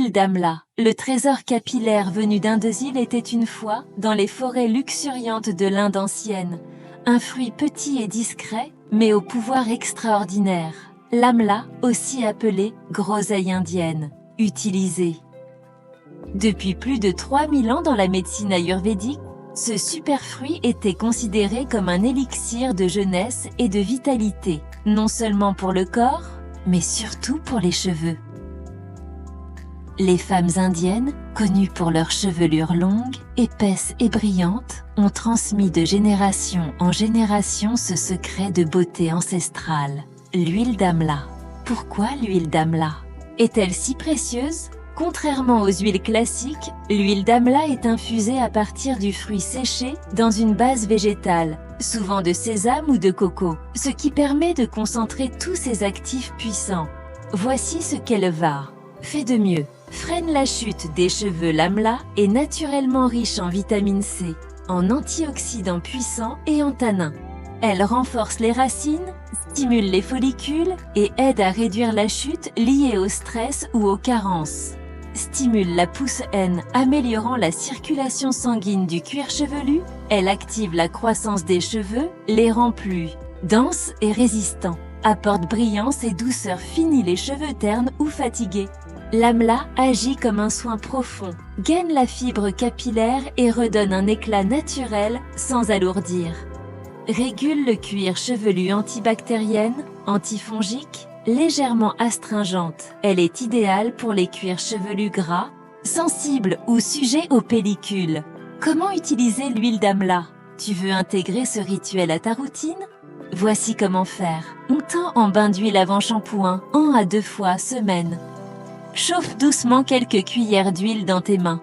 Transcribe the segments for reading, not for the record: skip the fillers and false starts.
L'huile d'amla, le trésor capillaire venu d'Indonésie était une fois, dans les forêts luxuriantes de l'Inde ancienne, un fruit petit et discret, mais au pouvoir extraordinaire. L'amla, aussi appelée groseille indienne, utilisée. Depuis plus de 3000 ans dans la médecine ayurvédique, ce superfruit était considéré comme un élixir de jeunesse et de vitalité, non seulement pour le corps, mais surtout pour les cheveux. Les femmes indiennes, connues pour leur chevelure longue, épaisse et brillante, ont transmis de génération en génération ce secret de beauté ancestrale, l'huile d'amla. Pourquoi l'huile d'amla? Est-elle si précieuse? Contrairement aux huiles classiques, l'huile d'amla est infusée à partir du fruit séché dans une base végétale, souvent de sésame ou de coco, ce qui permet de concentrer tous ses actifs puissants. Voici ce qu'elle fait de mieux. Freine la chute des cheveux. L'amla est naturellement riche en vitamine C, en antioxydants puissants et en tanins. Elle renforce les racines, stimule les follicules et aide à réduire la chute liée au stress ou aux carences. Stimule la pousse N, améliorant la circulation sanguine du cuir chevelu. Elle active la croissance des cheveux, les rend plus denses et résistants. Apporte brillance et douceur, finit les cheveux ternes ou fatigués. L'amla agit comme un soin profond, gaine la fibre capillaire et redonne un éclat naturel sans alourdir. Régule le cuir chevelu, antibactérienne, antifongique, légèrement astringente. Elle est idéale pour les cuirs chevelus gras, sensibles ou sujets aux pellicules. Comment utiliser l'huile d'amla? Tu veux intégrer ce rituel à ta routine? Voici comment faire. Onction en bain d'huile avant shampoing, 1 à 2 fois semaine. Chauffe doucement quelques cuillères d'huile dans tes mains.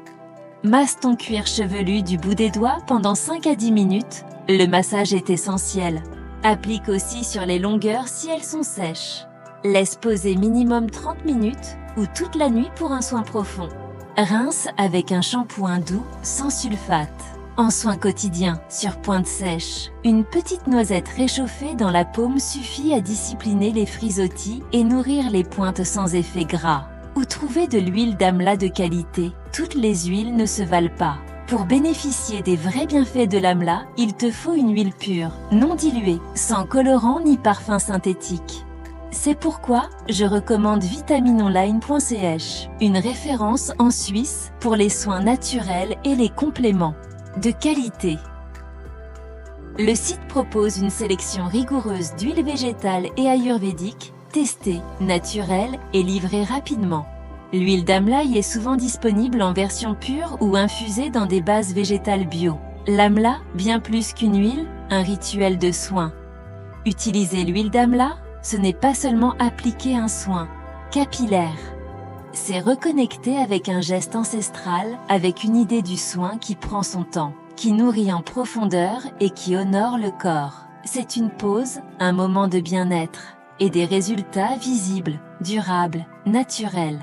Masse ton cuir chevelu du bout des doigts pendant 5 à 10 minutes. Le massage est essentiel. Applique aussi sur les longueurs si elles sont sèches. Laisse poser minimum 30 minutes ou toute la nuit pour un soin profond. Rince avec un shampoing doux, sans sulfate. En soin quotidien, sur pointe sèche, une petite noisette réchauffée dans la paume suffit à discipliner les frisottis et nourrir les pointes sans effet gras. Où trouver de l'huile d'amla de qualité? Toutes les huiles ne se valent pas. Pour bénéficier des vrais bienfaits de l'amla, il te faut une huile pure, non diluée, sans colorant ni parfum synthétique. C'est pourquoi je recommande vitaminonline.ch, une référence en Suisse pour les soins naturels et les compléments de qualité. Le site propose une sélection rigoureuse d'huiles végétales et ayurvédiques, testée, naturelle et livrée rapidement. L'huile d'amla y est souvent disponible en version pure ou infusée dans des bases végétales bio. L'amla, bien plus qu'une huile, un rituel de soin. Utiliser l'huile d'amla, ce n'est pas seulement appliquer un soin capillaire. C'est reconnecter avec un geste ancestral, avec une idée du soin qui prend son temps, qui nourrit en profondeur et qui honore le corps. C'est une pause, un moment de bien-être et des résultats visibles, durables, naturels.